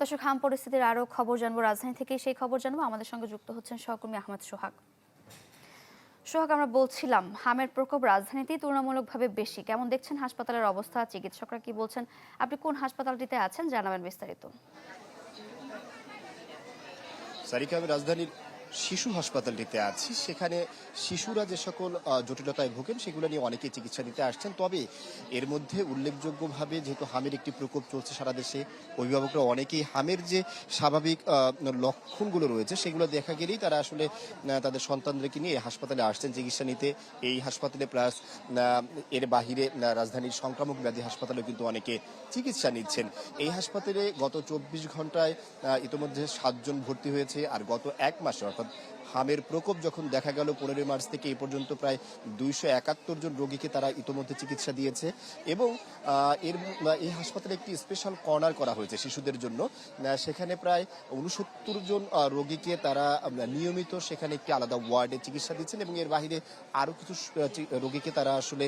দর্শক, হাম পরিস্থিতির আরও খবর জানবো, রাজধানী থেকে সেই খবর জানবো। আমাদের সঙ্গে যুক্ত হচ্ছেন সহকর্মী আহমেদ সোহাগ। সোহাগ, আমরা বলছিলাম হামের প্রকোপ রাজধানীতেই তুলনামূলকভাবে বেশি। কেমন দেখছেন হাসপাতালের অবস্থা? চিকিৎসকরা কি বলছেন? আপনি কোন হাসপাতালটিতে আছেন, জানাবেন বিস্তারিত। সারিকা, আমি রাজধানীর শিশু হাসপাতালটিতে আছি। সেখানে শিশুরা যে সকল জটিলতায় ভোগেন সেগুলো নিয়ে অনেকেই চিকিৎসা নিতে আসছেন। তবে এর মধ্যে উল্লেখযোগ্যভাবে যেহেতু হামের একটি প্রকোপ চলছে সারা দেশে, অভিভাবকরা অনেকেই হামের যে স্বাভাবিক লক্ষণগুলো রয়েছে সেগুলো দেখা গেলেই তারা আসলে তাদের সন্তানদেরকে নিয়ে হাসপাতালে আসছেন চিকিৎসা নিতে। এই হাসপাতালে প্লাস এর বাহিরে রাজধানীর সংক্রামক ব্যাধি হাসপাতালেও কিন্তু অনেকে চিকিৎসা নিচ্ছেন। এই হাসপাতালে গত 24 ঘন্টায় ইতিমধ্যে 7 জন ভর্তি হয়েছে। আর গত এক মাসে অর্থাৎ হামের প্রকোপ যখন দেখা গেল 15 মার্চ থেকে এই পর্যন্ত প্রায় 271 জন রোগীকে তারা ইতিমধ্যে চিকিৎসা দিয়েছে। এবং এই হাসপাতালে একটি স্পেশাল কর্নার করা হয়েছে শিশুদের জন্য। সেখানে প্রায় 69 জন রোগীকে তারা নিয়মিত সেখানে একটি আলাদা ওয়ার্ডে চিকিৎসা দিচ্ছেন এবং এর বাইরে আরও কিছু রোগীকে তারা আসলে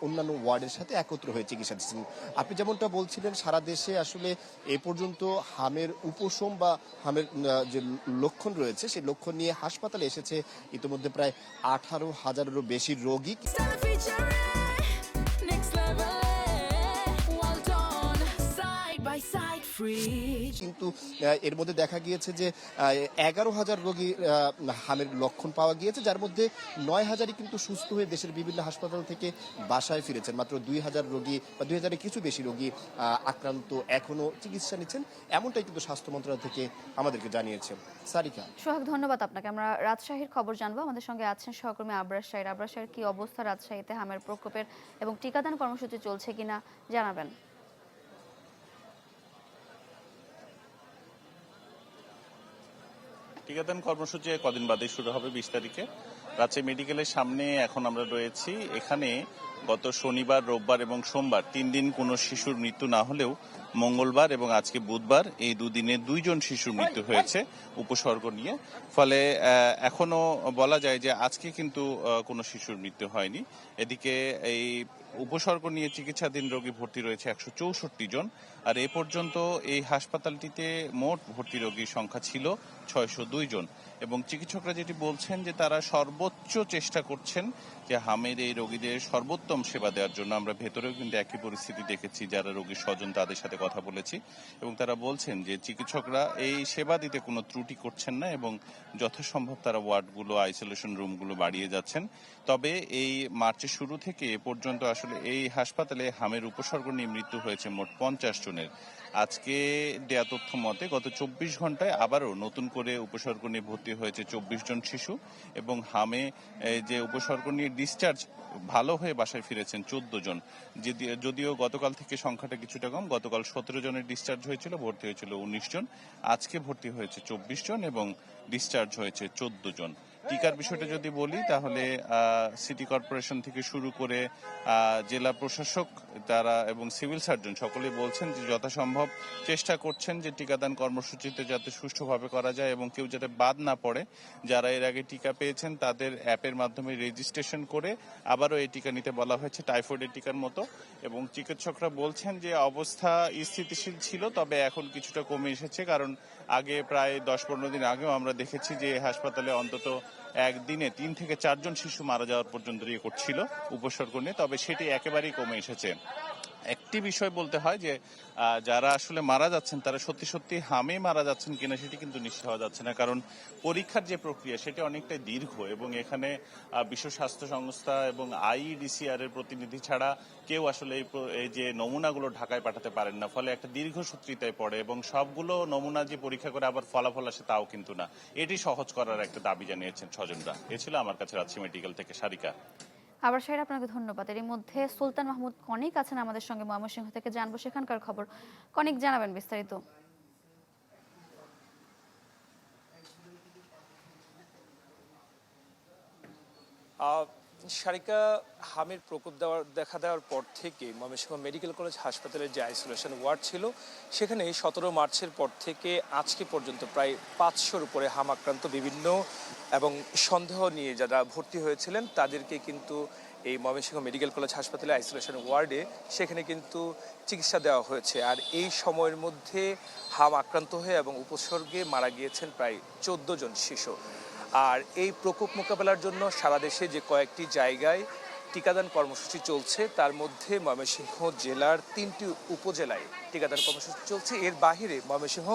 অন্যান্য ওয়ার্ডের সাথে একত্র হয়ে চিকিৎসা দিচ্ছেন। আপনি যেমনটা বলছিলেন, সারা দেশে আসলে এ পর্যন্ত হামের উপশম বা হামের যে লক্ষণ রয়েছে সেই লক্ষণ নিয়ে হাসপাতালে এসেছে ইতিমধ্যে প্রায় 18,000-এরও বেশি রোগী। কিন্তু এর মধ্যে দেখা গিয়েছে যে 11,000 রোগী হামের লক্ষণ পাওয়া গিয়েছে, যার মধ্যে 9,000ই কিন্তু সুস্থ হয়ে দেশের বিভিন্ন হাসপাতাল থেকে বাসায় ফিরেছেন। মাত্র 2,000 রোগী বা 2,000-এর কিছু বেশি রোগী আক্রান্ত এখনো চিকিৎসা নিচ্ছেন, এমনটাই কিন্তু স্বাস্থ্য মন্ত্রণালয় থেকে আমাদেরকে জানিয়েছে। সারিকা। সোহাগ, ধন্যবাদ আপনাকে। আমরা রাজশাহীর খবর জানবো। আমাদের সঙ্গে আছেন সহকর্মী আবরার শাহীর। আবরার শাহীর, কি অবস্থা রাজশাহীতে হামের প্রকোপের এবং টিকাদান কর্মসূচি চলছে কিনা জানাবেন। টিকাদান কর্মসূচি কদিন বাদে শুরু হবে, 20 তারিখে। রাজশাহী মেডিকেলের সামনে এখন আমরা রয়েছি। এখানে গত শনিবার, রোববার এবং সোমবার 3 দিন কোনো শিশুর মৃত্যু না হলেও মঙ্গলবার এবং আজকে বুধবার এই দুদিনে 2 জন শিশুর মৃত্যু হয়েছে উপসর্গ নিয়ে। ফলে এখনো বলা যায় যে আজকে কিন্তু কোনো শিশুর মৃত্যু হয়নি। এদিকে এই উপসর্গ নিয়ে চিকিৎসাধীন রোগী ভর্তি রয়েছে 164 জন। আর এ পর্যন্ত এই হাসপাতালটিতে মোট ভর্তি রোগীর সংখ্যা ছিল 602 জন। এবং চিকিৎসকরা যেটি বলছেন যে তারা সর্বোচ্চ চেষ্টা করছেন যে হামের এই রোগীদের সর্বোত্তম সেবা দেওয়ার জন্য। আমরা ভেতরেও কিন্তু একই পরিস্থিতি দেখেছি, যারা রোগীর স্বজন তাদের সাথে কথা বলেছি এবং তারা বলছেন যে চিকিৎসকরা এই সেবা দিতে কোনো ত্রুটি করছেন না এবং যথাসম্ভব তারা ওয়ার্ডগুলো, আইসোলেশন রুমগুলো বাড়িয়ে যাচ্ছেন। তবে এই মার্চের শুরু থেকে এ পর্যন্ত আসলে এই হাসপাতালে হামের উপসর্গ নিয়ে মৃত্যু হয়েছে মোট 50 জনের। আজকে দেয়া তথ্য মতে গত 24 ঘন্টায় আবারও নতুন করে উপসর্গ নিয়ে ভর্তি হয়েছে 24 জন শিশু এবং হামে যে উপসর্গ নিয়ে ডিসচার্জ ভালো হয়ে বাসায় ফিরেছেন 14 জন। যদিও গতকাল থেকে সংখ্যাটা কিছুটা কম, গতকাল 17 জনের ডিসচার্জ হয়েছিল, ভর্তি হয়েছিল 19 জন। আজকে ভর্তি হয়েছে 24 জন এবং ডিসচার্জ হয়েছে 14 জন। টিকার বিষয়টা যদি বলি তাহলে সিটি কর্পোরেশন থেকে শুরু করে জেলা প্রশাসক তারা এবং সিভিল সার্জন সকলেই বলছেন যে যথাসম্ভব চেষ্টা করছেন যে টিকাদান কর্মসূচিতে যাতে সুষ্ঠুভাবে করা যায় এবং কেউ যাতে বাদ না পড়ে। যারা এর আগে টিকা পেয়েছেন তাদের অ্যাপের মাধ্যমে রেজিস্ট্রেশন করে আবারও এই টিকা নিতে বলা হয়েছে, টাইফয়েডের টিকার মতো। এবং চিকিৎসকরা বলছেন যে অবস্থা স্থিতিশীল ছিল, তবে এখন কিছুটা কমে এসেছে। কারণ আগে প্রায় 10-15 দিন আগেও আমরা দেখেছি যে হাসপাতালে অন্তত একদিনে 3 থেকে 4 জন শিশু মারা যাওয়ার পর্যন্ত রেকর্ড ছিল উপসর্গ নিয়ে, তবে সেটি একেবারেই কমে এসেছে। একটি বিষয় বলতে হয় যে যারা আসলে মারা যাচ্ছেন তারা সত্যি সত্যি হামে মারা যাচ্ছেন কিনা সেটি কিন্তু নিশ্চিত হওয়া যাচ্ছে না, কারণ পরীক্ষার যে প্রক্রিয়া সেটি অনেকটাই দীর্ঘ এবং এখানে বিশ্ব স্বাস্থ্য সংস্থা এবং আইইডিসিআর এর প্রতিনিধি ছাড়া কেউ আসলে এই যে নমুনাগুলো ঢাকায় পাঠাতে পারেন না। ফলে একটা দীর্ঘসূত্রিতায় পড়ে এবং সবগুলো নমুনা যে পরীক্ষা করে আবার ফলাফল আসে তাও কিন্তু না। এটি সহজ করার একটা দাবি জানিয়েছেন স্বজনরা। এ ছিল আমার কাছে রাজশাহী মেডিকেল থেকে সারিকা। আবার শাহীর, আপনাকে ধন্যবাদ। এর মধ্যে সুলতান মাহমুদ কনিক আছেন আমাদের সঙ্গে ময়মনসিংহ থেকে, জানবো সেখানকার খবর। কনিক, জানাবেন বিস্তারিত। সারিকা, হামির প্রকোপ দেখা দেওয়ার পর থেকে ময়মনসিংহ মেডিকেল কলেজ হাসপাতালের যে আইসোলেশন ওয়ার্ড ছিল সেখানে 17 মার্চের পর থেকে আজকে পর্যন্ত প্রায় 500-র উপরে হাম আক্রান্ত বিভিন্ন এবং সন্দেহ নিয়ে যারা ভর্তি হয়েছিলেন তাদেরকে কিন্তু এই ময়মনসিংহ মেডিকেল কলেজ হাসপাতালে আইসোলেশন ওয়ার্ডে, সেখানে কিন্তু চিকিৎসা দেওয়া হয়েছে। আর এই সময়ের মধ্যে হাম আক্রান্ত হয়ে এবং উপসর্গে মারা গিয়েছেন প্রায় 14 জন শিশু। আর এই প্রকোপ মোকাবেলার জন্য সারা দেশে যে কয়েকটি জায়গায় টিকাদান কর্মসূচি চলছে, তার মধ্যে ময়মনসিংহ জেলার 3টি উপজেলায় টিকাদান কর্মসূচি চলছে। এর বাহিরে ময়মনসিংহ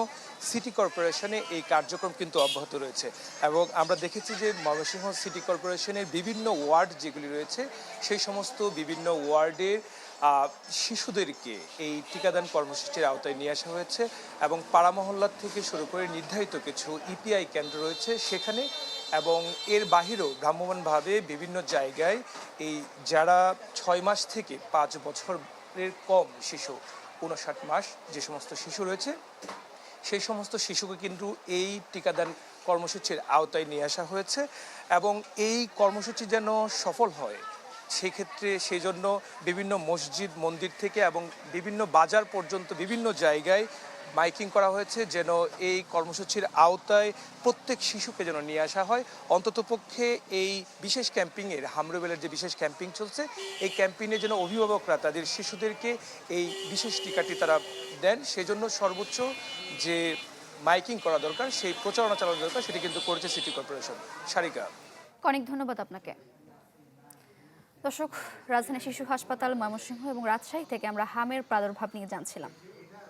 সিটি কর্পোরেশনে এই কার্যক্রম কিন্তু অব্যাহত রয়েছে। এবং আমরা দেখেছি যে ময়মনসিংহ সিটি কর্পোরেশনের বিভিন্ন ওয়ার্ড যেগুলি রয়েছে, সেই সমস্ত বিভিন্ন ওয়ার্ডের শিশুদেরকে এই টিকাদান কর্মসূচির আওতায় নিয়ে আসা হয়েছে। এবং পাড়া মহল্লা থেকে শুরু করে নির্ধারিত কিছু ইপিআই কেন্দ্র রয়েছে সেখানে, এবং এর বাহিরেও ভ্রাম্যমাণভাবে বিভিন্ন জায়গায় এই যারা 6 মাস থেকে 5 বছরের কম শিশু, 59 মাস যে সমস্ত শিশু রয়েছে, সেই সমস্ত শিশুকে কিন্তু এই টিকাদান কর্মসূচির আওতায় নিয়ে আসা হয়েছে। এবং এই কর্মসূচি যেন সফল হয়, সেক্ষেত্রে সেই জন্য বিভিন্ন মসজিদ মন্দির থেকে এবং বিভিন্ন বাজার পর্যন্ত বিভিন্ন জায়গায় মাইকিং করা হয়েছে, যেন এই কর্মসূচির আওতায় প্রত্যেক শিশুকে যেন নিয়ে আসা হয়। অন্ততপক্ষে এই বিশেষ ক্যাম্পিংয়ের, হামরুবেলের যে বিশেষ ক্যাম্পিং চলছে, এই ক্যাম্পিংয়ে যেন অভিভাবকরা তাদের শিশুদেরকে এই বিশেষ টিকাটি তারা দেন, সেজন্য সর্বোচ্চ যে মাইকিং করা দরকার, সেই প্রচারণা চালানো দরকার, সেটি কিন্তু করেছে সিটি কর্পোরেশন। সারিকা, অনেক ধন্যবাদ আপনাকে। দর্শক, রাজধানী শিশু হাসপাতাল, ময়মনসিংহ এবং রাজশাহী থেকে আমরা হামের প্রাদুর্ভাব নিয়ে জানছিলাম।